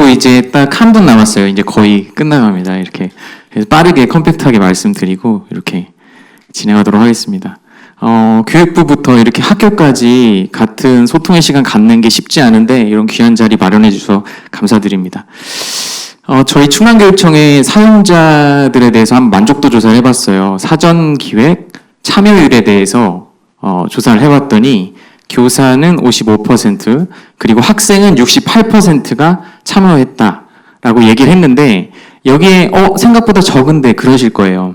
방송하고 이제 딱 한 분 남았어요. 이제 거의 끝나갑니다. 이렇게 그래서 빠르게 컴팩트하게 말씀드리고 이렇게 진행하도록 하겠습니다. 교육부부터 이렇게 학교까지 같은 소통의 시간 갖는 게 쉽지 않은데 이런 귀한 자리 마련해 주셔서 감사드립니다. 저희 충남교육청의 사용자들에 대해서 한번 만족도 조사를 해봤어요. 사전 기획 참여율에 대해서 조사를 해봤더니 교사는 55%, 그리고 학생은 68%가 참여했다라고 얘기를 했는데 여기에 생각보다 적은데 그러실 거예요.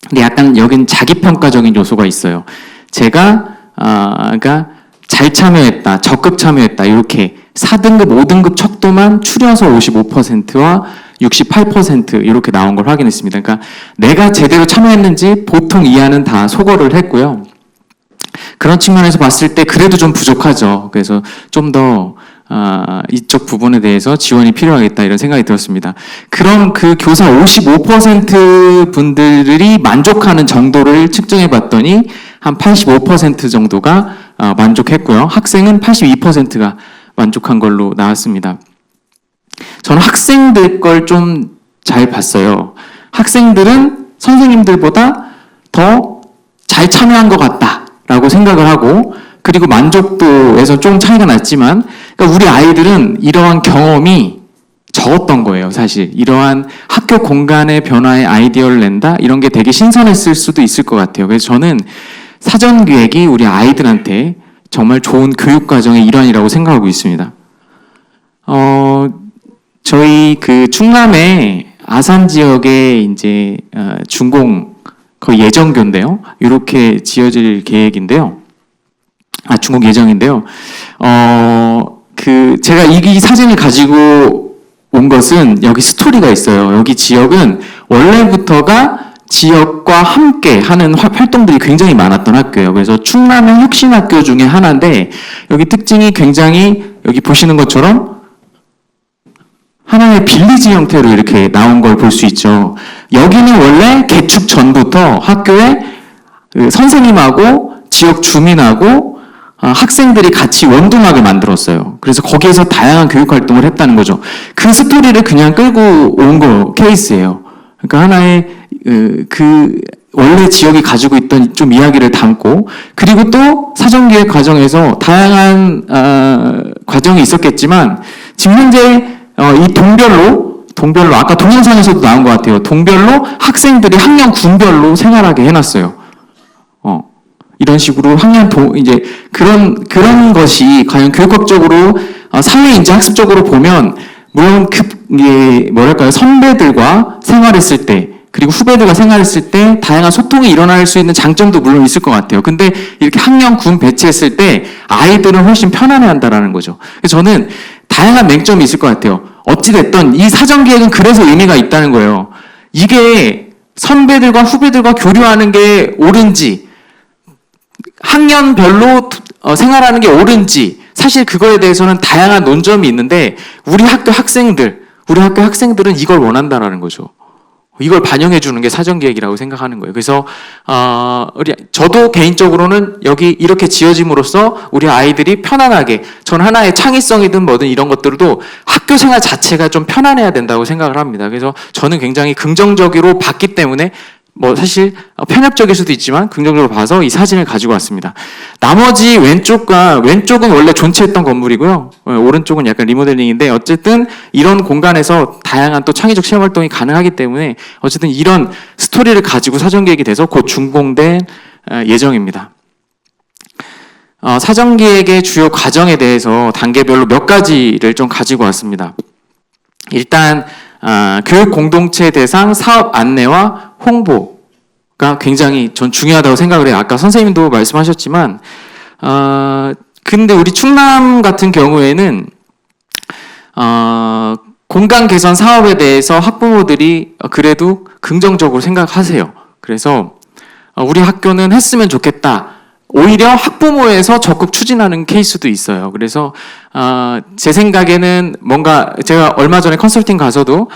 근데 약간 여긴 자기평가적인 요소가 있어요. 제가 그러니까 잘 참여했다, 적극 참여했다 이렇게 4등급, 5등급 척도만 추려서 55%와 68% 이렇게 나온 걸 확인했습니다. 그러니까 내가 제대로 참여했는지 보통 이하는 다 소거를 했고요. 그런 측면에서 봤을 때 그래도 좀 부족하죠. 그래서 좀 더 이쪽 부분에 대해서 지원이 필요하겠다 이런 생각이 들었습니다. 그럼 그 교사 55% 분들이 만족하는 정도를 측정해 봤더니 한 85% 정도가 만족했고요. 학생은 82%가 만족한 걸로 나왔습니다. 저는 학생들 걸 좀 잘 봤어요. 학생들은 선생님들보다 더 잘 참여한 것 같다라고 생각을 하고, 그리고 만족도에서 좀 차이가 났지만, 그러니까 우리 아이들은 이러한 경험이 적었던 거예요, 사실. 이러한 학교 공간의 변화에 아이디어를 낸다? 이런 게 되게 신선했을 수도 있을 것 같아요. 그래서 저는 사전 기획이 우리 아이들한테 정말 좋은 교육 과정의 일환이라고 생각하고 있습니다. 저희 그 충남의 아산 지역에 이제 중공 거의 예정교인데요. 이렇게 지어질 계획인데요. 중공 예정인데요. 제가 이 사진을 가지고 온 것은 여기 스토리가 있어요. 여기 지역은 원래부터가 지역과 함께 하는 활동들이 굉장히 많았던 학교예요. 그래서 충남의 혁신학교 중에 하나인데, 여기 특징이 굉장히, 여기 보시는 것처럼 하나의 빌리지 형태로 이렇게 나온 걸 볼 수 있죠. 여기는 원래 개축 전부터 학교에 선생님하고 지역 주민하고 학생들이 같이 원동학을 만들었어요. 그래서 거기에서 다양한 교육 활동을 했다는 거죠. 그 스토리를 그냥 끌고 온 케이스예요. 그러니까 하나의 원래 지역이 가지고 있던 좀 이야기를 담고, 그리고 또 사전기획 과정에서 다양한 과정이 있었겠지만 지금 현재 이 동별로 아까 동영상에서도 나온 것 같아요. 동별로 학생들이 학년 군별로 생활하게 해놨어요. 이런 식으로 이제 그런 것이 과연 교육학적으로 사회인지 학습적으로 보면, 물론 선배들과 생활했을 때, 그리고 후배들과 생활했을 때 다양한 소통이 일어날 수 있는 장점도 물론 있을 것 같아요. 근데 이렇게 학년 군 배치했을 때 아이들은 훨씬 편안해한다라는 거죠. 그래서 저는 다양한 맹점이 있을 것 같아요. 어찌됐든 이 사전기획은 그래서 의미가 있다는 거예요. 이게 선배들과 후배들과 교류하는 게 옳은지, 학년별로 생활하는 게 옳은지, 사실 그거에 대해서는 다양한 논점이 있는데 우리 학교 학생들은 이걸 원한다라는 거죠. 이걸 반영해 주는 게 사전기획이라고 생각하는 거예요. 그래서 저도 개인적으로는 여기 이렇게 지어짐으로써 우리 아이들이 편안하게, 전 하나의 창의성이든 뭐든 이런 것들도 학교 생활 자체가 좀 편안해야 된다고 생각을 합니다. 그래서 저는 굉장히 긍정적으로 봤기 때문에 사실 편협적일 수도 있지만 긍정적으로 봐서 이 사진을 가지고 왔습니다. 나머지 왼쪽은 원래 존치했던 건물이고요. 오른쪽은 약간 리모델링인데, 어쨌든 이런 공간에서 다양한 또 창의적 체험 활동이 가능하기 때문에 어쨌든 이런 스토리를 가지고 사전기획이 돼서 곧 준공될 예정입니다. 사전기획의 주요 과정에 대해서 단계별로 몇 가지를 좀 가지고 왔습니다. 일단 교육 공동체 대상 사업 안내와 홍보가 굉장히 전 중요하다고 생각을 해요. 아까 선생님도 말씀하셨지만, 근데 우리 충남 같은 경우에는 공간 개선 사업에 대해서 학부모들이 그래도 긍정적으로 생각하세요. 그래서 우리 학교는 했으면 좋겠다. 오히려 학부모에서 적극 추진하는 케이스도 있어요. 그래서 제 생각에는 뭔가 제가 얼마 전에 컨설팅 가서도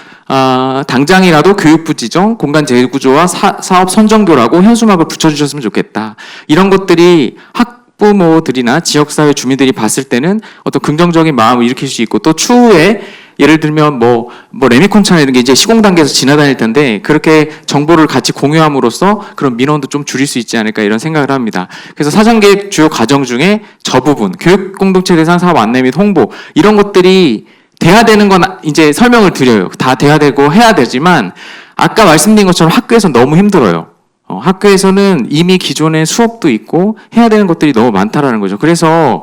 당장이라도 교육부 지정, 공간 재구조와 사업 선정교라고 현수막을 붙여주셨으면 좋겠다. 이런 것들이 학부모들이나 지역사회 주민들이 봤을 때는 어떤 긍정적인 마음을 일으킬 수 있고, 또 추후에 예를 들면 뭐 레미콘차나 이런 게 이제 시공 단계에서 지나다닐 텐데 그렇게 정보를 같이 공유함으로써 그런 민원도 좀 줄일 수 있지 않을까 이런 생각을 합니다. 그래서 사전계획 주요 과정 중에 저 부분, 교육 공동체 대상 사업 안내 및 홍보 이런 것들이 돼야 되는 건 이제 설명을 드려요. 다 돼야 되고 해야 되지만 아까 말씀드린 것처럼 학교에서 너무 힘들어요. 학교에서는 이미 기존에 수업도 있고 해야 되는 것들이 너무 많다라는 거죠. 그래서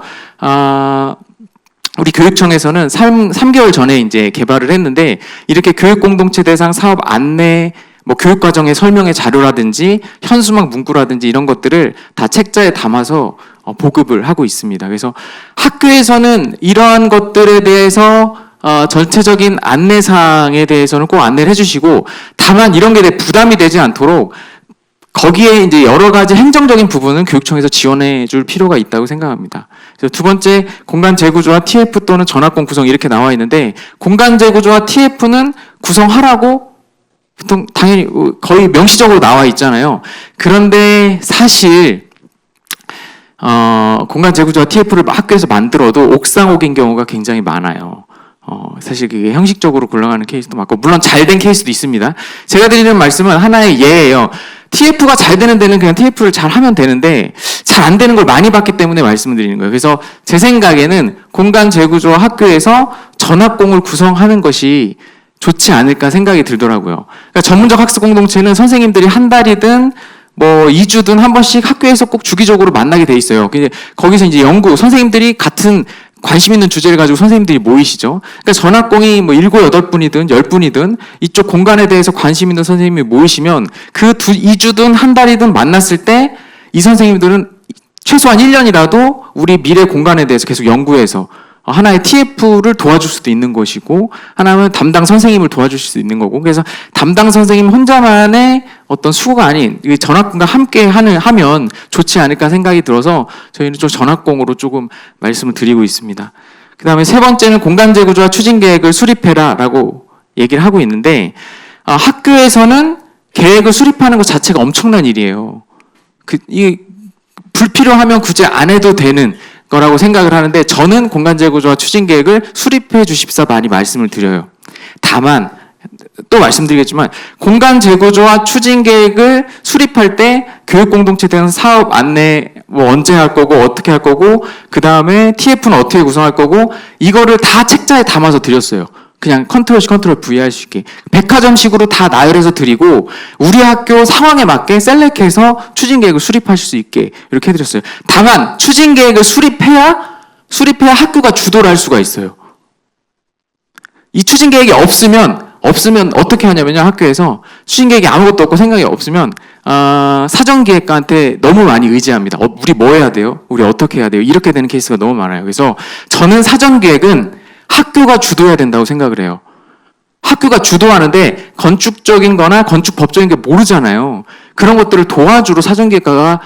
우리 교육청에서는 3개월 전에 이제 개발을 했는데 이렇게 교육 공동체 대상 사업 안내 뭐 교육 과정의 설명의 자료라든지 현수막 문구라든지 이런 것들을 다 책자에 담아서 보급을 하고 있습니다. 그래서 학교에서는 이러한 것들에 대해서 전체적인 안내사항에 대해서는 꼭 안내를 해주시고 다만 이런 게 부담이 되지 않도록 거기에 이제 여러 가지 행정적인 부분은 교육청에서 지원해 줄 필요가 있다고 생각합니다. 그래서 두 번째, 공간 재구조와 TF 또는 전학공 구성 이렇게 나와 있는데 공간 재구조와 TF는 구성하라고 보통 당연히 거의 명시적으로 나와 있잖아요. 그런데 사실 공간 재구조와 TF를 학교에서 만들어도 옥상옥인 경우가 굉장히 많아요. 사실 그게 형식적으로 굴러가는 케이스도 많고 물론 잘 된 케이스도 있습니다. 제가 드리는 말씀은 하나의 예예요. TF가 잘 되는 데는 그냥 TF를 잘 하면 되는데 잘 안 되는 걸 많이 봤기 때문에 말씀을 드리는 거예요. 그래서 제 생각에는 공간 재구조와 학교에서 전학공을 구성하는 것이 좋지 않을까 생각이 들더라고요. 그러니까 전문적 학습 공동체는 선생님들이 한 달이든 뭐 2주든 한 번씩 학교에서 꼭 주기적으로 만나게 돼 있어요. 거기서 이제 선생님들이 같은 관심 있는 주제를 가지고 선생님들이 모이시죠. 그러니까 전학공이 뭐 7, 8분이든 10분이든 이쪽 공간에 대해서 관심 있는 선생님이 모이시면 그 2주든 한 달이든 만났을 때 이 선생님들은 최소한 1년이라도 우리 미래 공간에 대해서 계속 연구해서 하나의 TF를 도와줄 수도 있는 것이고 하나는 담당 선생님을 도와주실 수 있는 거고 그래서 담당 선생님 혼자만의 어떤 수고가 아닌 전학공과 함께 하면 좋지 않을까 생각이 들어서 저희는 좀 전학공으로 조금 말씀을 드리고 있습니다. 그 다음에 세 번째는 공간 재구조와 추진 계획을 수립해라 라고 얘기를 하고 있는데 학교에서는 계획을 수립하는 것 자체가 엄청난 일이에요. 이게 불필요하면 굳이 안 해도 되는 거라고 생각을 하는데 저는 공간 재구조와 추진 계획을 수립해 주십사 많이 말씀을 드려요. 다만 또 말씀드리겠지만 공간 재구조와 추진 계획을 수립할 때 교육 공동체에 대한 사업 안내 뭐 언제 할 거고 어떻게 할 거고 그 다음에 TF는 어떻게 구성할 거고 이거를 다 책자에 담아서 드렸어요. 그냥 컨트롤 C 컨트롤 V 할 수 있게 백화점식으로 다 나열해서 드리고 우리 학교 상황에 맞게 셀렉해서 추진 계획을 수립하실 수 있게 이렇게 해드렸어요. 다만 추진 계획을 수립해야 학교가 주도를 할 수가 있어요. 이 추진 계획이 없으면 어떻게 하냐면요. 학교에서 추진 계획이 아무것도 없고 생각이 없으면 사전기획과한테 너무 많이 의지합니다. 우리 뭐 해야 돼요? 우리 어떻게 해야 돼요? 이렇게 되는 케이스가 너무 많아요. 그래서 저는 사전기획은 학교가 주도해야 된다고 생각을 해요. 학교가 주도하는데 건축적인 거나 건축법적인 게 모르잖아요. 그런 것들을 도와주러 사전기획과가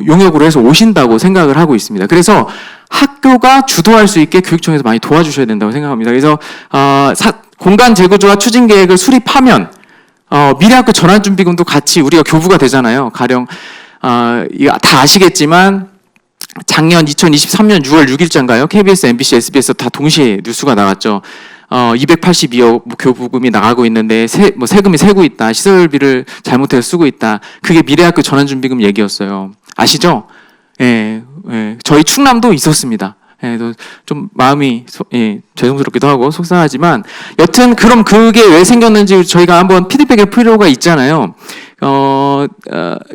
용역으로 해서 오신다고 생각을 하고 있습니다. 그래서 학교가 주도할 수 있게 교육청에서 많이 도와주셔야 된다고 생각합니다. 그래서 공간 재구조와 추진 계획을 수립하면 미래학교 전환준비금도 같이 우리가 교부가 되잖아요. 가령 이거 다 아시겠지만 작년 2023년 6월 6일자인가요? KBS, MBC, SBS 다 동시에 뉴스가 나갔죠. 282억 교부금이 나가고 있는데 세금이 새고 있다. 시설비를 잘못해서 쓰고 있다. 그게 미래학교 전환준비금 얘기였어요. 아시죠? 예, 저희 충남도 있었습니다. 예, 좀 마음이 죄송스럽기도 하고 속상하지만 여튼 그럼 그게 왜 생겼는지 저희가 한번 피드백할 필요가 있잖아요.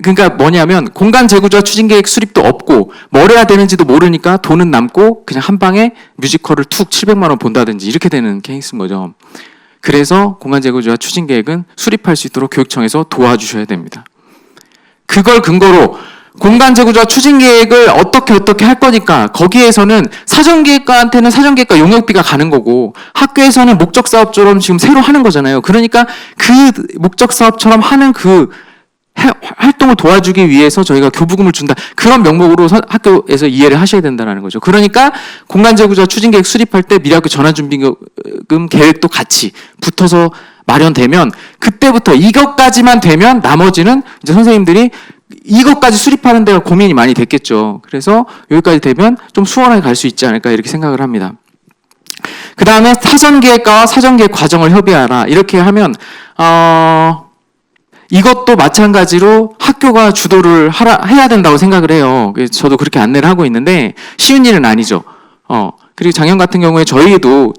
그러니까 뭐냐면 공간 재구조와 추진 계획 수립도 없고 뭘 해야 되는지도 모르니까 돈은 남고 그냥 한 방에 뮤지컬을 툭 700만 원 본다든지 이렇게 되는 케이스인 거죠. 그래서 공간 재구조와 추진 계획은 수립할 수 있도록 교육청에서 도와주셔야 됩니다. 그걸 근거로 공간 재구조와 추진 계획을 어떻게 할 거니까 거기에서는 사전기획과한테는 사전기획과 용역비가 가는 거고 학교에서는 목적 사업처럼 지금 새로 하는 거잖아요. 그러니까 그 목적 사업처럼 하는 그 활동을 도와주기 위해서 저희가 교부금을 준다. 그런 명목으로 학교에서 이해를 하셔야 된다는 거죠. 그러니까 공간 재구조와 추진 계획 수립할 때 미래학교 전환준비금 계획도 같이 붙어서 마련되면 그때부터 이것까지만 되면 나머지는 이제 선생님들이 이것까지 수립하는 데가 고민이 많이 됐겠죠. 그래서 여기까지 되면 좀 수월하게 갈 수 있지 않을까 이렇게 생각을 합니다. 그 다음에 사전기획과와 사전기획 과정을 협의하라. 이렇게 하면 이것도 마찬가지로 학교가 주도를 해야 된다고 생각을 해요. 그래서 저도 그렇게 안내를 하고 있는데 쉬운 일은 아니죠. 그리고 작년 같은 경우에 저도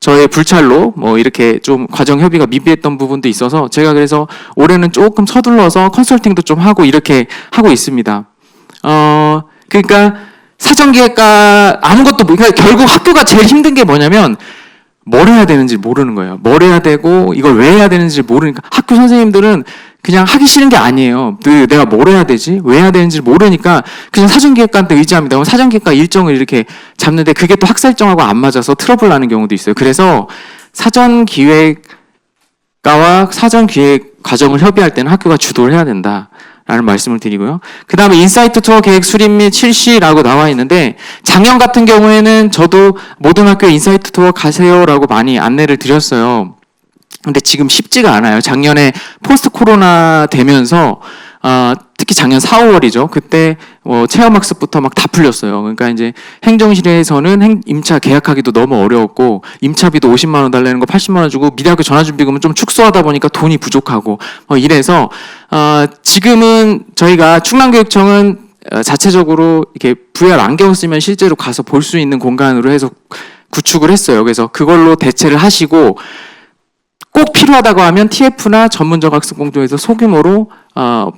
저의 불찰로 뭐 이렇게 좀 과정 협의가 미비했던 부분도 있어서 제가 그래서 올해는 조금 서둘러서 컨설팅도 좀 하고 이렇게 하고 있습니다. 그러니까 사전기획과 아무것도 그러니까 결국 학교가 제일 힘든 게 뭐냐면 뭘 해야 되는지 모르는 거예요. 뭘 해야 되고 이걸 왜 해야 되는지 모르니까 학교 선생님들은 그냥 하기 싫은 게 아니에요. 내가 뭘 해야 되지? 왜 해야 되는지 모르니까 그냥 사전기획과한테 의지합니다. 그럼 사전기획과 일정을 이렇게 잡는데 그게 또 학사 일정하고 안 맞아서 트러블 나는 경우도 있어요. 그래서 사전기획과와 사전기획 과정을 협의할 때는 학교가 주도를 해야 된다. 라는 말씀을 드리고요. 그 다음에 인사이트 투어 계획 수립 및 실시라고 나와 있는데 작년 같은 경우에는 저도 모든 학교에 인사이트 투어 가세요라고 많이 안내를 드렸어요. 근데 지금 쉽지가 않아요. 작년에 포스트 코로나 되면서 특히 작년 4, 5월이죠. 그때 체험학습부터 막 다 풀렸어요. 그러니까 이제 행정실에서는 임차 계약하기도 너무 어려웠고 임차비도 50만 원 달라는 거 80만 원 주고 미래학교 전화준비금은 좀 축소하다 보니까 돈이 부족하고 이래서 지금은 저희가 충남교육청은 자체적으로 이렇게 VR 안경 쓰면 실제로 가서 볼 수 있는 공간으로 해서 구축을 했어요. 그래서 그걸로 대체를 하시고 꼭 필요하다고 하면 TF나 전문적 학습 공동에서 소규모로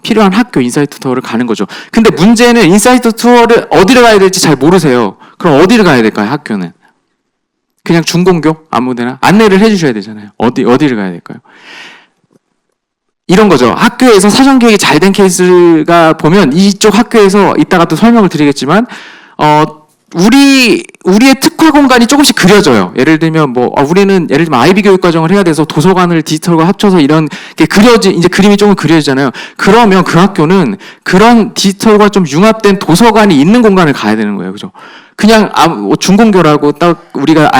필요한 학교 인사이트 투어를 가는 거죠. 근데 문제는 인사이트 투어를 어디를 가야 될지 잘 모르세요. 그럼 어디를 가야 될까요? 학교는 그냥 중공교 아무데나 안내를 해주셔야 되잖아요. 어디를 가야 될까요? 이런 거죠. 학교에서 사전 계획이 잘 된 케이스가 보면 이쪽 학교에서 이따가 또 설명을 드리겠지만 우리의 특화 공간이 조금씩 그려져요. 예를 들면 우리는 예를 들면 아이비 교육 과정을 해야 돼서 도서관을 디지털과 합쳐서 이런 게 이제 그림이 조금 그려지잖아요. 그러면 그 학교는 그런 디지털과 좀 융합된 도서관이 있는 공간을 가야 되는 거예요. 그죠? 그냥 중공교라고 딱 우리가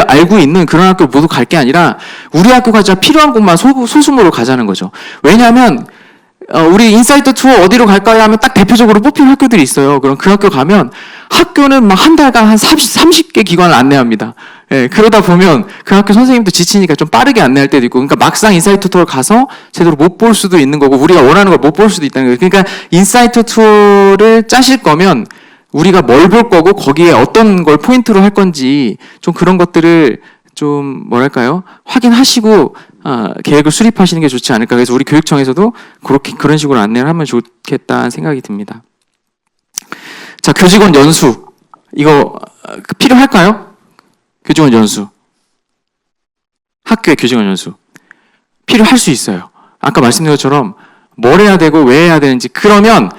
알고 있는 그런 학교 모두 갈 게 아니라 우리 학교가 진짜 필요한 곳만 소수모로 가자는 거죠. 왜냐하면 우리 인사이트 투어 어디로 갈까요? 하면 딱 대표적으로 뽑힌 학교들이 있어요. 그럼 그 학교 가면 학교는 막 한 달간 한 30개 기관을 안내합니다. 예, 그러다 보면 그 학교 선생님도 지치니까 좀 빠르게 안내할 때도 있고, 그러니까 막상 인사이트 투어를 가서 제대로 못 볼 수도 있는 거고, 우리가 원하는 걸 못 볼 수도 있다는 거예요. 그러니까 인사이트 투어를 짜실 거면 우리가 뭘 볼 거고, 거기에 어떤 걸 포인트로 할 건지, 좀 그런 것들을 좀 뭐랄까요? 확인하시고 계획을 수립하시는 게 좋지 않을까. 그래서 우리 교육청에서도 그런 식으로 안내를 하면 좋겠다는 생각이 듭니다. 자, 교직원 연수 이거 필요할까요? 교직원 연수, 학교의 교직원 연수 필요할 수 있어요. 아까 말씀드린 것처럼 뭘 해야 되고 왜 해야 되는지. 그러면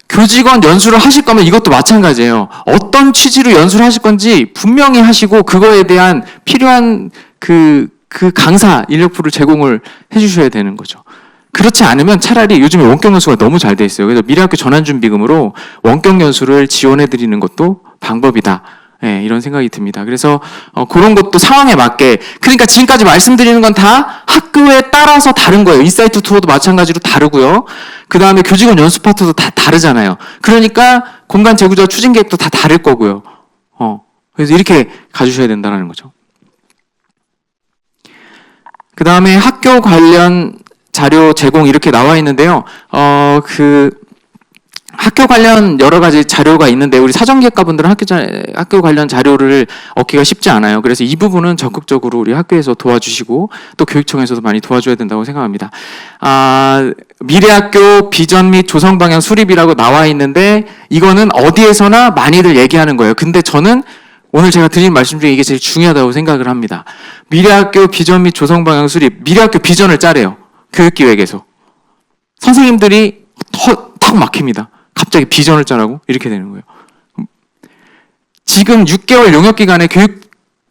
교직원 연수를 하실 거면 이것도 마찬가지예요. 어떤 취지로 연수를 하실 건지 분명히 하시고 그거에 대한 필요한 그 강사 인력풀을 제공을 해주셔야 되는 거죠. 그렇지 않으면 차라리 요즘에 원격 연수가 너무 잘 돼 있어요. 그래서 미래학교 전환준비금으로 원격 연수를 지원해 드리는 것도 방법이다. 네, 이런 생각이 듭니다. 그래서 그런 것도 상황에 맞게, 그러니까 지금까지 말씀드리는 건 다 학교에 따라서 다른 거예요. 인사이트 투어도 마찬가지로 다르고요. 그 다음에 교직원 연수 파트도 다 다르잖아요. 그러니까 공간 재구조와 추진 계획도 다 다를 거고요. 그래서 이렇게 가주셔야 된다는 거죠. 그 다음에 학교 관련 자료 제공 이렇게 나와 있는데요. 학교 관련 여러 가지 자료가 있는데 우리 사정기획과분들은 학교 관련 자료를 얻기가 쉽지 않아요. 그래서 이 부분은 적극적으로 우리 학교에서 도와주시고 또 교육청에서도 많이 도와줘야 된다고 생각합니다. 미래학교 비전 및 조성 방향 수립이라고 나와 있는데 이거는 어디에서나 많이들 얘기하는 거예요. 근데 저는 오늘 제가 드린 말씀 중에 이게 제일 중요하다고 생각을 합니다. 미래학교 비전 및 조성 방향 수립, 미래학교 비전을 짜래요. 교육기획에서. 선생님들이 턱 막힙니다. 갑자기 비전을 짜라고? 이렇게 되는 거예요. 지금 6개월 용역기간에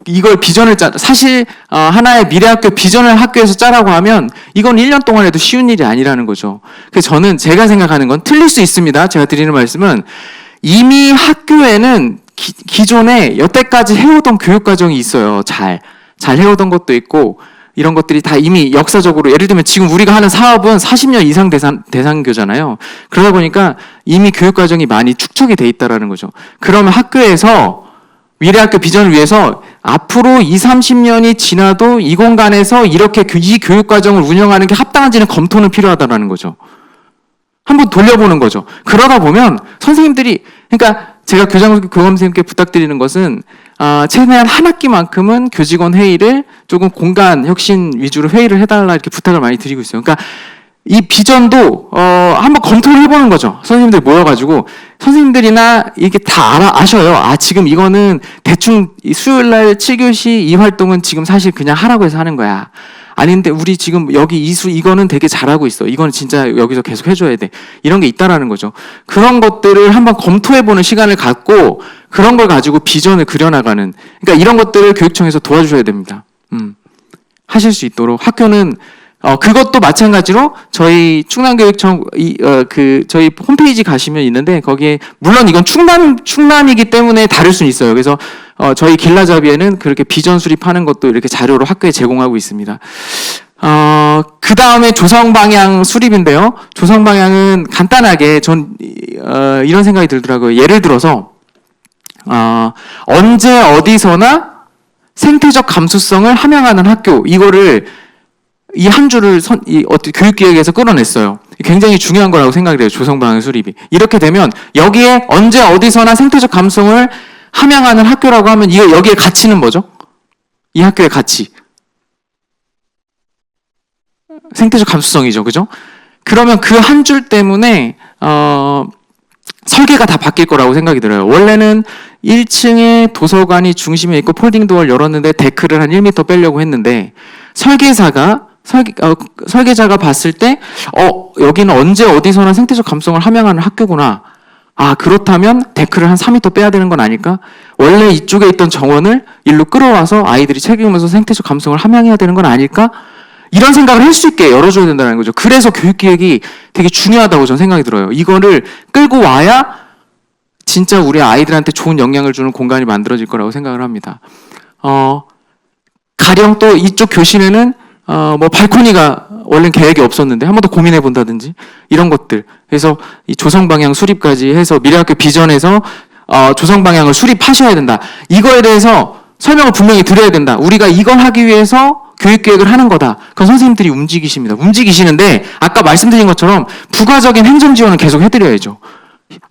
이걸 비전을 사실 하나의 미래학교 비전을 학교에서 짜라고 하면 이건 1년 동안 해도 쉬운 일이 아니라는 거죠. 그래서 저는 제가 생각하는 건 틀릴 수 있습니다. 제가 드리는 말씀은 이미 학교에는 기존에 여태까지 해오던 교육과정이 있어요. 잘 해오던 것도 있고 이런 것들이 다 이미 역사적으로, 예를 들면 지금 우리가 하는 사업은 40년 이상 대상교잖아요. 그러다 보니까 이미 교육과정이 많이 축적이 돼 있다라는 거죠. 그러면 학교에서 미래학교 비전을 위해서 앞으로 20, 30년이 지나도 이 공간에서 이렇게 이 교육 과정을 운영하는 게 합당한지는 검토는 필요하다는 거죠. 한번 돌려보는 거죠. 그러다 보면 선생님들이, 그러니까 제가 교감선생님께 부탁드리는 것은 최대한 한 학기만큼은 교직원 회의를 조금 공간 혁신 위주로 회의를 해달라 이렇게 부탁을 많이 드리고 있어요. 그러니까 이 비전도 한번 검토를 해보는 거죠. 선생님들 모여가지고 선생님들이나 이게 다 아셔요. 지금 이거는 대충 수요일날 7교시 이 활동은 지금 사실 그냥 하라고 해서 하는 거야. 아닌데 우리 지금 여기 이거는 되게 잘하고 있어. 이거는 진짜 여기서 계속 해줘야 돼. 이런 게 있다라는 거죠. 그런 것들을 한번 검토해보는 시간을 갖고 그런 걸 가지고 비전을 그려나가는, 그러니까 이런 것들을 교육청에서 도와주셔야 됩니다. 하실 수 있도록 학교는 그것도 마찬가지로 저희 충남교육청 저희 홈페이지 가시면 있는데 거기에 물론 이건 충남이기 때문에 다를 수는 있어요. 그래서 저희 길라잡이에는 그렇게 비전 수립하는 것도 이렇게 자료로 학교에 제공하고 있습니다. 그 다음에 조성 방향 수립인데요. 조성 방향은 간단하게 전 이런 생각이 들더라고요. 예를 들어서 언제 어디서나 생태적 감수성을 함양하는 학교, 이거를 이 한 줄을 교육기획에서 끌어냈어요. 굉장히 중요한 거라고 생각이 돼요. 조성방향 수립이. 이렇게 되면 여기에 언제 어디서나 생태적 감성을 함양하는 학교라고 하면 여기에 가치는 뭐죠? 이 학교의 가치. 생태적 감수성이죠. 그죠? 그러면 그 한 줄 때문에 설계가 다 바뀔 거라고 생각이 들어요. 원래는 1층에 도서관이 중심에 있고 폴딩 도어를 열었는데 데크를 한 1m 빼려고 했는데 설계자가 봤을 때 여기는 언제 어디서나 생태적 감성을 함양하는 학교구나. 그렇다면 데크를 한 4m 빼야 되는 건 아닐까? 원래 이쪽에 있던 정원을 일로 끌어와서 아이들이 책 읽으면서 생태적 감성을 함양해야 되는 건 아닐까? 이런 생각을 할 수 있게 열어줘야 된다는 거죠. 그래서 교육기획이 되게 중요하다고 저는 생각이 들어요. 이거를 끌고 와야 진짜 우리 아이들한테 좋은 영향을 주는 공간이 만들어질 거라고 생각을 합니다. 가령 또 이쪽 교실에는 발코니가 원래는 계획이 없었는데 한 번 더 고민해 본다든지 이런 것들. 그래서 이 조성 방향 수립까지 해서 미래학교 비전에서 조성 방향을 수립하셔야 된다. 이거에 대해서 설명을 분명히 드려야 된다. 우리가 이걸 하기 위해서 교육 계획을 하는 거다. 그건 선생님들이 움직이십니다. 움직이시는데 아까 말씀드린 것처럼 부가적인 행정 지원을 계속 해드려야죠.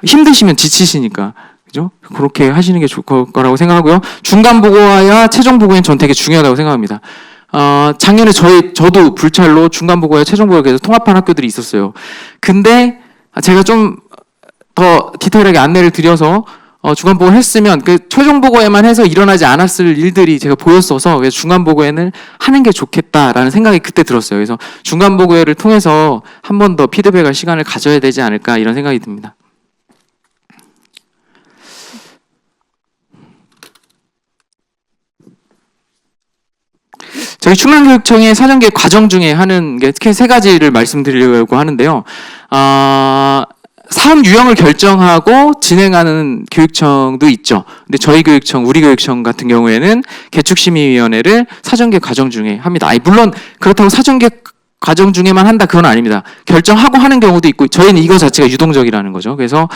힘드시면 지치시니까. 그죠? 그렇게 하시는 게 좋을 거라고 생각하고요. 중간 보고와 최종 보고는 전 되게 중요하다고 생각합니다. 작년에 저도 불찰로 중간 보고와 최종 보고에 계속 통합한 학교들이 있었어요. 근데 제가 좀 더 디테일하게 안내를 드려서 중간 보고를 했으면 그 최종 보고에만 해서 일어나지 않았을 일들이 제가 보였어서 그래서 중간 보고회는 하는 게 좋겠다라는 생각이 그때 들었어요. 그래서 중간 보고회를 통해서 한 번 더 피드백할 시간을 가져야 되지 않을까 이런 생각이 듭니다. 저희 충남교육청의 사전계획 과정 중에 하는 게 특히 세 가지를 말씀드리려고 하는데요. 사업 유형을 결정하고 진행하는 교육청도 있죠. 근데 저희 교육청, 우리 교육청 같은 경우에는 개축심의위원회를 사전계획 과정 중에 합니다. 물론 그렇다고 사전계획 과정 중에만 한다 그건 아닙니다. 결정하고 하는 경우도 있고 저희는 이거 자체가 유동적이라는 거죠. 그래서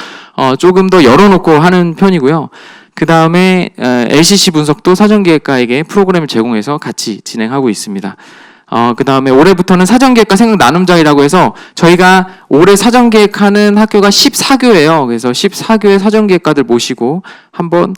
조금 더 열어놓고 하는 편이고요. 그 다음에 LCC 분석도 사전계획과에게 프로그램을 제공해서 같이 진행하고 있습니다. 그 다음에 올해부터는 사전계획과 생각 나눔자리라고 해서 저희가 올해 사전계획하는 학교가 14교예요. 그래서 14교의 사전계획가들 모시고 한번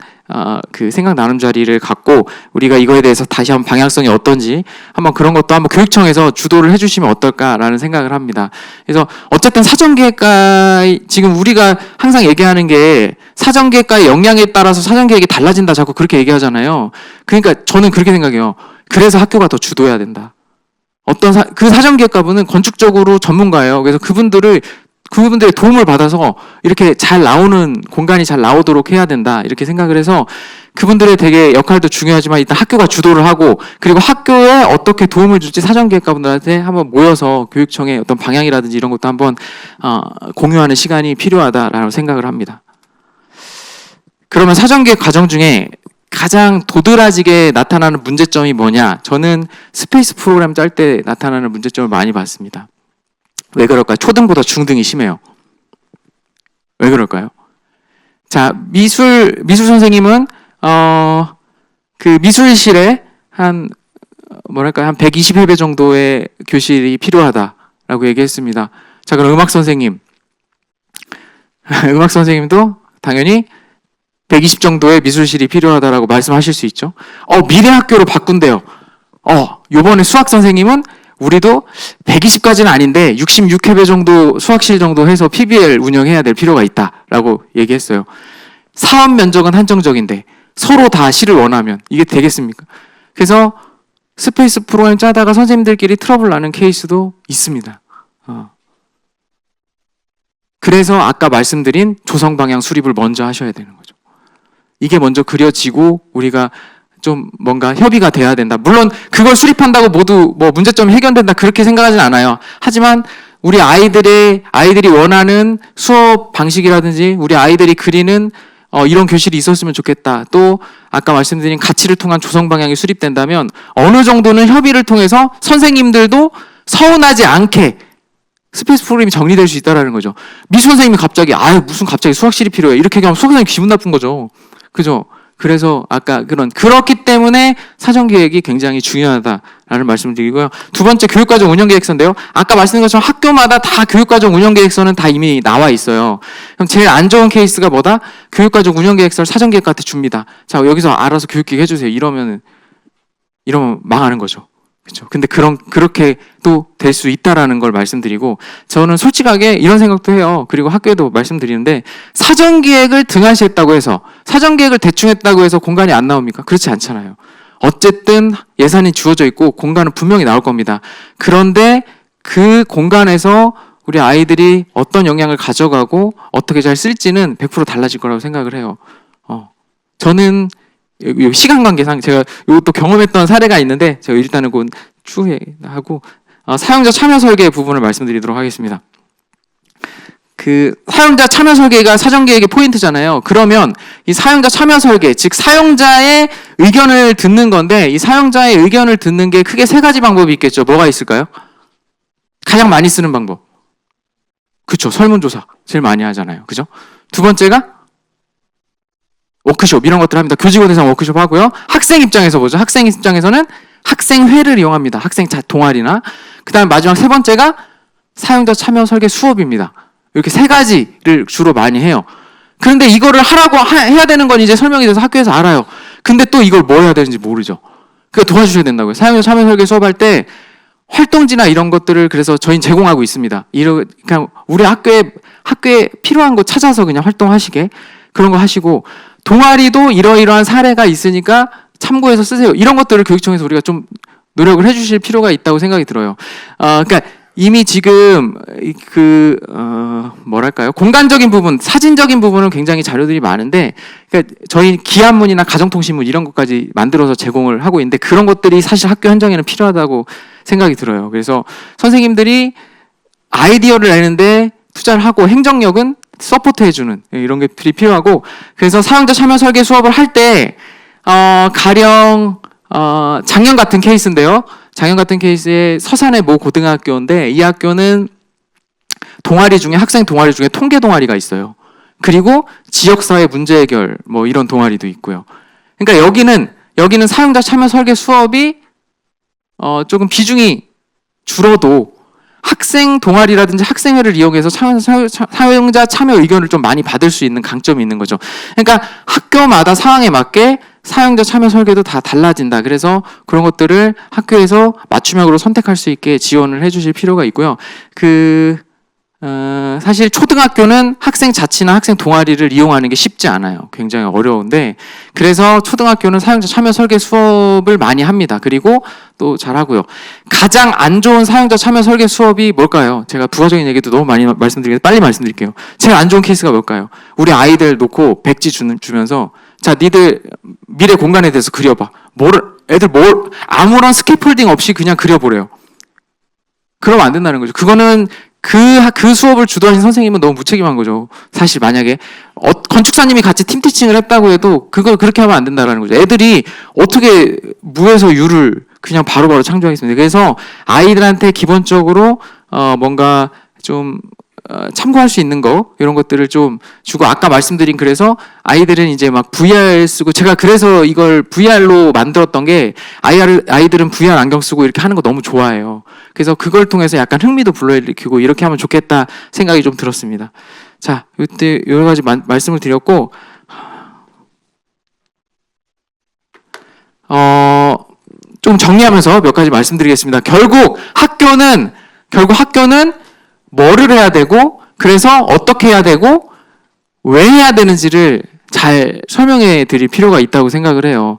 그 생각 나눔 자리를 갖고 우리가 이거에 대해서 다시 한번 방향성이 어떤지 한번 그런 것도 한번 교육청에서 주도를 해주시면 어떨까라는 생각을 합니다. 그래서 어쨌든 사전계획과 지금 우리가 항상 얘기하는 게 사전계획과의 역량에 따라서 사전계획이 달라진다 자꾸 그렇게 얘기하잖아요. 그러니까 저는 그렇게 생각해요. 그래서 학교가 더 주도해야 된다. 그 사전계획가분은 건축적으로 전문가예요. 그래서 그분들의 도움을 받아서 이렇게 잘 나오는 공간이 잘 나오도록 해야 된다. 이렇게 생각을 해서 그분들의 되게 역할도 중요하지만 일단 학교가 주도를 하고 그리고 학교에 어떻게 도움을 줄지 사전계획가분들한테 한번 모여서 교육청의 어떤 방향이라든지 이런 것도 한번 공유하는 시간이 필요하다라고 생각을 합니다. 그러면 사전계획 과정 중에 가장 도드라지게 나타나는 문제점이 뭐냐? 저는 스페이스 프로그램 짤 때 나타나는 문제점을 많이 봤습니다. 왜 그럴까요? 초등보다 중등이 심해요. 왜 그럴까요? 자, 미술 선생님은 그 미술실에 한 120회배 정도의 교실이 필요하다라고 얘기했습니다. 자, 그럼 음악 선생님 음악 선생님도 당연히 120 정도의 미술실이 필요하다라고 말씀하실 수 있죠. 미래 학교로 바꾼대요. 요번에 수학 선생님은 우리도 120까지는 아닌데 66회배 정도 수학실 정도 해서 PBL 운영해야 될 필요가 있다라고 얘기했어요. 사업 면적은 한정적인데 서로 다 실을 원하면 이게 되겠습니까? 그래서 스페이스 프로그램 짜다가 선생님들끼리 트러블 나는 케이스도 있습니다. 그래서 아까 말씀드린 조성 방향 수립을 먼저 하셔야 되는 거죠. 이게 먼저 그려지고 우리가 좀 뭔가 협의가 돼야 된다. 물론 그걸 수립한다고 모두 뭐 문제점이 해결된다 그렇게 생각하진 않아요. 하지만 우리 아이들이 원하는 수업 방식이라든지 우리 아이들이 그리는 이런 교실이 있었으면 좋겠다. 또 아까 말씀드린 가치를 통한 조성 방향이 수립된다면 어느 정도는 협의를 통해서 선생님들도 서운하지 않게 스페이스 프로그램이 정리될 수 있다는 거죠. 미술 선생님이 갑자기 무슨 갑자기 수학실이 필요해 이렇게 얘기하면 수학 선생님 기분 나쁜 거죠. 그죠? 그래서 아까 그렇기 때문에 사전계획이 굉장히 중요하다라는 말씀을 드리고요. 두 번째 교육과정 운영계획서인데요. 아까 말씀드린 것처럼 학교마다 다 교육과정 운영계획서는 다 이미 나와 있어요. 그럼 제일 안 좋은 케이스가 뭐다? 교육과정 운영계획서를 사전계획과한테 줍니다. 자, 여기서 알아서 교육계획 해주세요. 이러면 망하는 거죠. 그렇죠. 근데 그렇게 또 될 수 있다라는 걸 말씀드리고, 저는 솔직하게 이런 생각도 해요. 그리고 학교에도 말씀드리는데, 사전계획을 등한시했다고 해서, 사전계획을 대충 했다고 해서 공간이 안 나옵니까? 그렇지 않잖아요. 어쨌든 예산이 주어져 있고 공간은 분명히 나올 겁니다. 그런데 그 공간에서 우리 아이들이 어떤 영향을 가져가고 어떻게 잘 쓸지는 100% 달라질 거라고 생각을 해요. 저는 시간 관계상 제가 이것도 경험했던 사례가 있는데, 제가 일단은 그건 추후에 하고 사용자 참여 설계 부분을 말씀드리도록 하겠습니다. 그 사용자 참여 설계가 사전계획의 포인트잖아요. 그러면 이 사용자 참여 설계, 즉 사용자의 의견을 듣는 건데, 이 사용자의 의견을 듣는 게 크게 세 가지 방법이 있겠죠. 뭐가 있을까요? 가장 많이 쓰는 방법. 그쵸, 설문조사 제일 많이 하잖아요. 그죠? 두 번째가 워크숍, 이런 것들을 합니다. 교직원 대상 워크숍 하고요. 학생 입장에서 보죠. 학생 입장에서는 학생회를 이용합니다. 학생 동아리나. 그 다음에 마지막 세 번째가 사용자 참여 설계 수업입니다. 이렇게 세 가지를 주로 많이 해요. 그런데 이거를 해야 되는 건 이제 설명이 돼서 학교에서 알아요. 근데 또 이걸 뭐 해야 되는지 모르죠. 그러니까 도와주셔야 된다고요. 사용자 참여 설계 수업할 때 활동지나 이런 것들을 그래서 저희는 제공하고 있습니다. 그냥 우리 학교에 필요한 거 찾아서 그냥 활동하시게, 그런 거 하시고, 동아리도 이러이러한 사례가 있으니까 참고해서 쓰세요. 이런 것들을 교육청에서 우리가 좀 노력을 해주실 필요가 있다고 생각이 들어요. 그러니까 이미 지금 공간적인 부분, 사진적인 부분은 굉장히 자료들이 많은데, 그러니까 저희 기한문이나 가정통신문 이런 것까지 만들어서 제공을 하고 있는데, 그런 것들이 사실 학교 현장에는 필요하다고 생각이 들어요. 그래서 선생님들이 아이디어를 내는데 투자를 하고, 행정력은 서포트 해주는 이런 것들이 필요하고, 그래서 사용자 참여 설계 수업을 할 때 가령 작년 같은 케이스인데요. 작년 같은 케이스에 서산의 모 고등학교인데, 이 학교는 학생 동아리 중에 통계 동아리가 있어요. 그리고 지역사회 문제 해결 뭐 이런 동아리도 있고요. 그러니까 여기는 사용자 참여 설계 수업이 조금 비중이 줄어도 학생 동아리라든지 학생회를 이용해서 사용자 참여 의견을 좀 많이 받을 수 있는 강점이 있는 거죠. 그러니까 학교마다 상황에 맞게 사용자 참여 설계도 다 달라진다. 그래서 그런 것들을 학교에서 맞춤형으로 선택할 수 있게 지원을 해주실 필요가 있고요. 사실 초등학교는 학생 자치나 학생 동아리를 이용하는 게 쉽지 않아요. 굉장히 어려운데, 그래서 초등학교는 사용자 참여 설계 수업을 많이 합니다. 그리고 또 잘하고요. 가장 안 좋은 사용자 참여 설계 수업이 뭘까요? 제가 부가적인 얘기도 너무 많이 말씀드리겠는데 빨리 말씀드릴게요. 제일 안 좋은 케이스가 뭘까요? 우리 아이들 놓고 백지 주면서, 자, 니들 미래 공간에 대해서 그려봐. 아무런 스캐폴딩 없이 그냥 그려보래요. 그러면 안 된다는 거죠. 그거는 그 수업을 주도하신 선생님은 너무 무책임한 거죠. 사실 만약에 건축사님이 같이 팀 티칭을 했다고 해도 그걸 그렇게 하면 안 된다는 거죠. 애들이 어떻게 무에서 유를 그냥 바로바로 창조하겠습니까? 그래서 아이들한테 기본적으로 뭔가 좀 참고할 수 있는 거 이런 것들을 좀 주고 아까 말씀드린 그래서 아이들은 이제 막 VR 쓰고 제가 그래서 이걸 VR로 만들었던 게 아이들은 VR 안경 쓰고 이렇게 하는 거 너무 좋아해요. 그래서 그걸 통해서 약간 흥미도 불러일으키고 이렇게 하면 좋겠다 생각이 좀 들었습니다. 자, 이때 여러 가지 말씀을 드렸고 좀 정리하면서 몇 가지 말씀드리겠습니다. 결국 학교는 뭐를 해야 되고 그래서 어떻게 해야 되고 왜 해야 되는지를 잘 설명해 드릴 필요가 있다고 생각을 해요.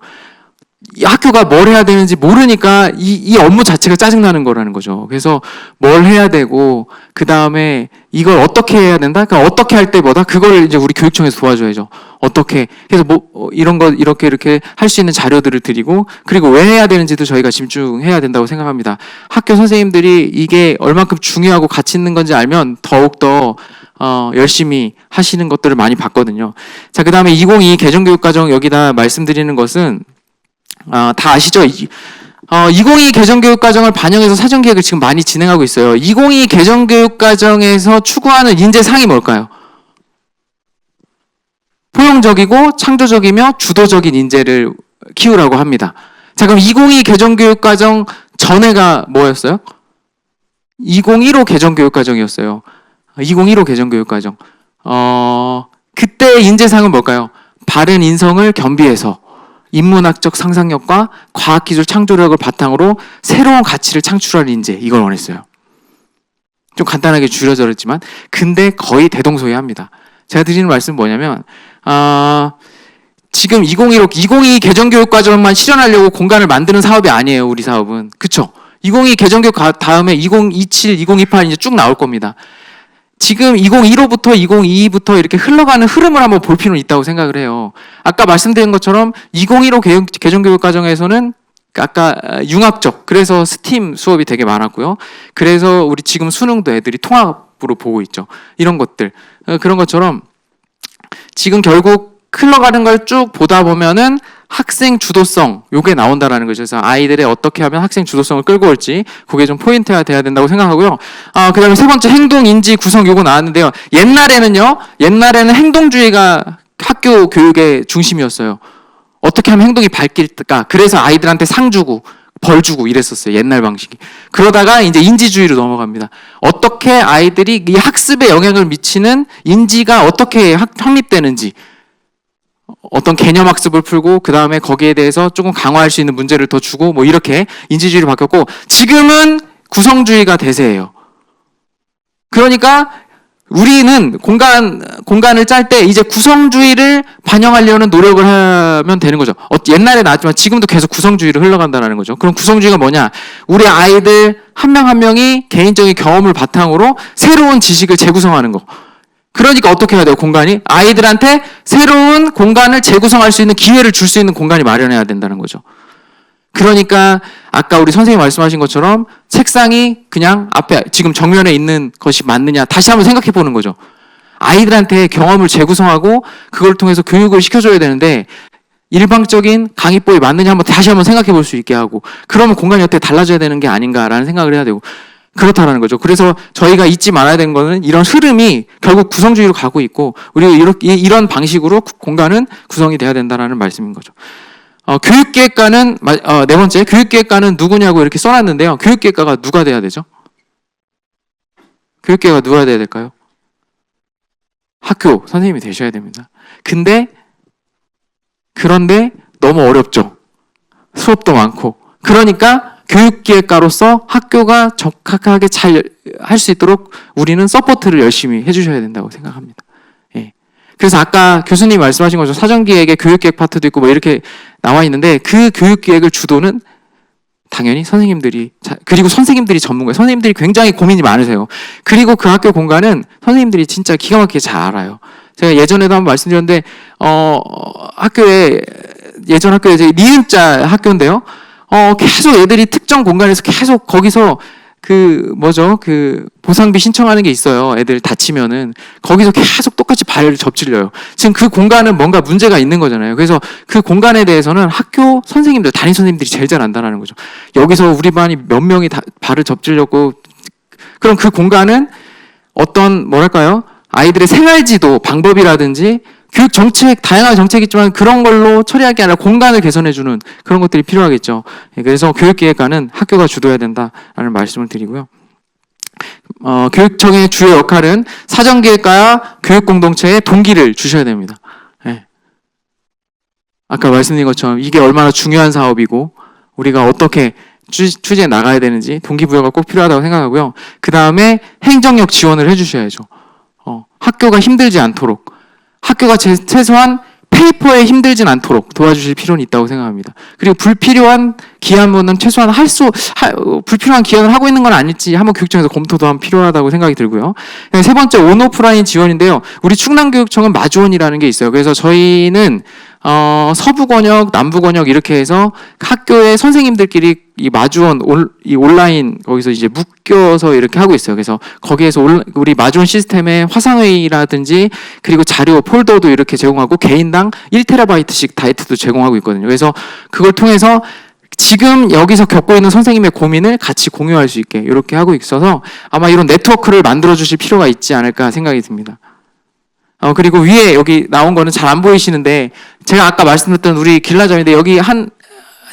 이 학교가 뭘 해야 되는지 모르니까 이 업무 자체가 짜증나는 거라는 거죠. 그래서 뭘 해야 되고 그 다음에 이걸 어떻게 해야 된다. 그러니까 어떻게 할 때보다 그걸 이제 우리 교육청에서 도와줘야죠. 어떻게 그래서 뭐 이런 거 이렇게 할 수 있는 자료들을 드리고 그리고 왜 해야 되는지도 저희가 집중해야 된다고 생각합니다. 학교 선생님들이 이게 얼만큼 중요하고 가치 있는 건지 알면 더욱 더 열심히 하시는 것들을 많이 봤거든요. 자, 그 다음에 2022 개정교육과정 여기다 말씀드리는 것은 다 아시죠? 2022 개정교육과정을 반영해서 사전기획을 지금 많이 진행하고 있어요. 2022 개정교육과정에서 추구하는 인재상이 뭘까요? 포용적이고 창조적이며 주도적인 인재를 키우라고 합니다. 자, 그럼 2022 개정교육과정 전에가 뭐였어요? 2015 개정교육과정이었어요. 2015 개정교육과정. 그때 인재상은 뭘까요? 바른 인성을 겸비해서 인문학적 상상력과 과학기술 창조력을 바탕으로 새로운 가치를 창출할 인재, 이걸 원했어요. 좀 간단하게 줄여졌지만 근데 거의 대동소이합니다. 제가 드리는 말씀은 뭐냐면 지금 2022 개정교육과정만 실현하려고 공간을 만드는 사업이 아니에요. 우리 사업은. 그쵸? 2022 개정교육 다음에 2027, 2028 이제 쭉 나올 겁니다. 지금 2015부터 2022부터 이렇게 흘러가는 흐름을 한번 볼 필요는 있다고 생각을 해요. 아까 말씀드린 것처럼 2015 개정교육과정에서는 아까 융합적, 그래서 스팀 수업이 되게 많았고요. 그래서 우리 지금 수능도 애들이 통합으로 보고 있죠. 이런 것들. 그런 것처럼 지금 결국 흘러가는 걸 쭉 보다 보면은 학생 주도성 요게 나온다라는 거죠. 그래서 아이들이 어떻게 하면 학생 주도성을 끌고 올지 그게 좀 포인트가 돼야 된다고 생각하고요. 그다음에 세 번째 행동 인지 구성 요거 나왔는데요. 옛날에는 행동주의가 학교 교육의 중심이었어요. 어떻게 하면 행동이 바뀔까? 그래서 아이들한테 상 주고 벌 주고 이랬었어요. 옛날 방식이. 그러다가 이제 인지주의로 넘어갑니다. 어떻게 아이들이 이 학습에 영향을 미치는 인지가 어떻게 확립되는지 어떤 개념 학습을 풀고 그 다음에 거기에 대해서 조금 강화할 수 있는 문제를 더 주고 뭐 이렇게 인지주의로 바뀌었고 지금은 구성주의가 대세예요. 그러니까 우리는 공간을 짤 때 이제 구성주의를 반영하려는 노력을 하면 되는 거죠. 옛날에 나왔지만 지금도 계속 구성주의로 흘러간다는 거죠. 그럼 구성주의가 뭐냐? 우리 아이들 한 명 한 명이 개인적인 경험을 바탕으로 새로운 지식을 재구성하는 거. 그러니까 어떻게 해야 돼요? 공간이 아이들한테 새로운 공간을 재구성할 수 있는 기회를 줄 수 있는 공간이 마련해야 된다는 거죠. 그러니까 아까 우리 선생님 말씀하신 것처럼 책상이 그냥 앞에 지금 정면에 있는 것이 맞느냐 다시 한번 생각해 보는 거죠. 아이들한테 경험을 재구성하고 그걸 통해서 교육을 시켜줘야 되는데 일방적인 강의법이 맞느냐 다시 한번 생각해 볼 수 있게 하고 그러면 공간이 어떻게 달라져야 되는 게 아닌가라는 생각을 해야 되고 그렇다라는 거죠. 그래서 저희가 잊지 말아야 되는 거는 이런 흐름이 결국 구성주의로 가고 있고 우리가 이런 방식으로 공간은 구성이 돼야 된다라는 말씀인 거죠. 교육기획관은 네 번째 교육기획관은 누구냐고 이렇게 써놨는데요. 교육기획관가 누가 돼야 되죠? 교육기획관가 누가 돼야 될까요? 학교 선생님이 되셔야 됩니다. 그런데 너무 어렵죠. 수업도 많고 그러니까 교육기획가로서 학교가 적합하게 잘 할 수 있도록 우리는 서포트를 열심히 해주셔야 된다고 생각합니다. 예. 그래서 아까 교수님이 말씀하신 것처럼 사전기획에 교육기획 파트도 있고 뭐 이렇게 나와 있는데 그 교육기획을 주도는 당연히 선생님들이 그리고 선생님들이 전문가예요. 선생님들이 굉장히 고민이 많으세요. 그리고 그 학교 공간은 선생님들이 진짜 기가 막히게 잘 알아요. 제가 예전에도 한번 말씀드렸는데 예전 학교에 이제 니은자 학교인데요. 계속 애들이 특정 공간에서 계속 거기서 그 보상비 신청하는 게 있어요. 애들 다치면은 거기서 계속 똑같이 발을 접질려요. 지금 그 공간은 뭔가 문제가 있는 거잖아요. 그래서 그 공간에 대해서는 학교 선생님들, 담임 선생님들이 제일 잘 안다라는 거죠. 여기서 우리 반이 몇 명이 발을 접질렸고 그럼 그 공간은 어떤 뭐랄까요? 아이들의 생활지도 방법이라든지 교육 정책, 다양한 정책이 있지만 그런 걸로 처리할 게 아니라 공간을 개선해주는 그런 것들이 필요하겠죠. 그래서 교육기획관은 학교가 주도해야 된다라는 말씀을 드리고요. 교육청의 주요 역할은 사전기획과와 교육공동체에 동기를 주셔야 됩니다. 네. 아까 말씀드린 것처럼 이게 얼마나 중요한 사업이고 우리가 어떻게 추진해 나가야 되는지 동기부여가 꼭 필요하다고 생각하고요. 그 다음에 행정력 지원을 해주셔야죠. 학교가 힘들지 않도록, 학교가 최소한 페이퍼에 힘들진 않도록 도와주실 필요는 있다고 생각합니다. 그리고 불필요한 기한은 최소한 불필요한 기한을 하고 있는 건 아닐지 한번 교육청에서 검토도 하면 필요하다고 생각이 들고요. 세 번째, 온오프라인 지원인데요. 우리 충남교육청은 마주원이라는 게 있어요. 그래서 저희는 서부권역, 남부권역 이렇게 해서 학교의 선생님들끼리 이 마주원 이 온라인 거기서 이제 묶여서 이렇게 하고 있어요. 그래서 거기에서 우리 마주원 시스템에 화상회의라든지 그리고 자료 폴더도 이렇게 제공하고 개인당 1TB씩 다이트도 제공하고 있거든요. 그래서 그걸 통해서 지금 여기서 겪고 있는 선생님의 고민을 같이 공유할 수 있게 이렇게 하고 있어서 아마 이런 네트워크를 만들어 주실 필요가 있지 않을까 생각이 듭니다. 그리고 위에 여기 나온 거는 잘 안 보이시는데 제가 아까 말씀드렸던 우리 길라점인데 여기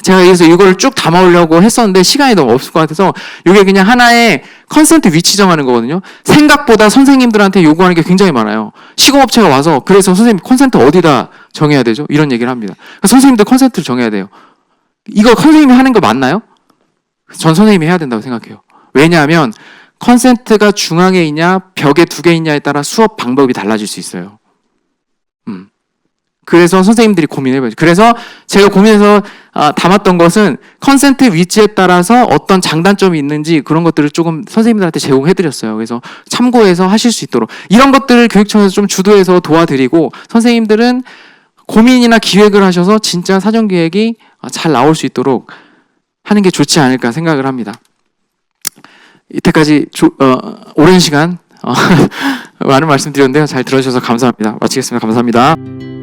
제가 여기서 이걸 쭉 담아오려고 했었는데 시간이 너무 없을 것 같아서 이게 그냥 하나의 컨센트 위치 정하는 거거든요. 생각보다 선생님들한테 요구하는 게 굉장히 많아요. 시공업체가 와서 그래서 선생님 컨센트 어디다 정해야 되죠? 이런 얘기를 합니다. 선생님들 컨센트를 정해야 돼요. 이거 선생님이 하는 거 맞나요? 전 선생님이 해야 된다고 생각해요. 왜냐하면 컨센트가 중앙에 있냐 벽에 2개 있냐에 따라 수업 방법이 달라질 수 있어요. 그래서 선생님들이 고민해봐야죠. 그래서 제가 고민해서 담았던 것은 컨센트 위치에 따라서 어떤 장단점이 있는지 그런 것들을 조금 선생님들한테 제공해드렸어요. 그래서 참고해서 하실 수 있도록 이런 것들을 교육청에서 좀 주도해서 도와드리고 선생님들은 고민이나 기획을 하셔서 진짜 사전기획이 잘 나올 수 있도록 하는 게 좋지 않을까 생각을 합니다. 이때까지 오랜 시간 많은 말씀 드렸는데요. 잘 들어주셔서 감사합니다. 마치겠습니다. 감사합니다.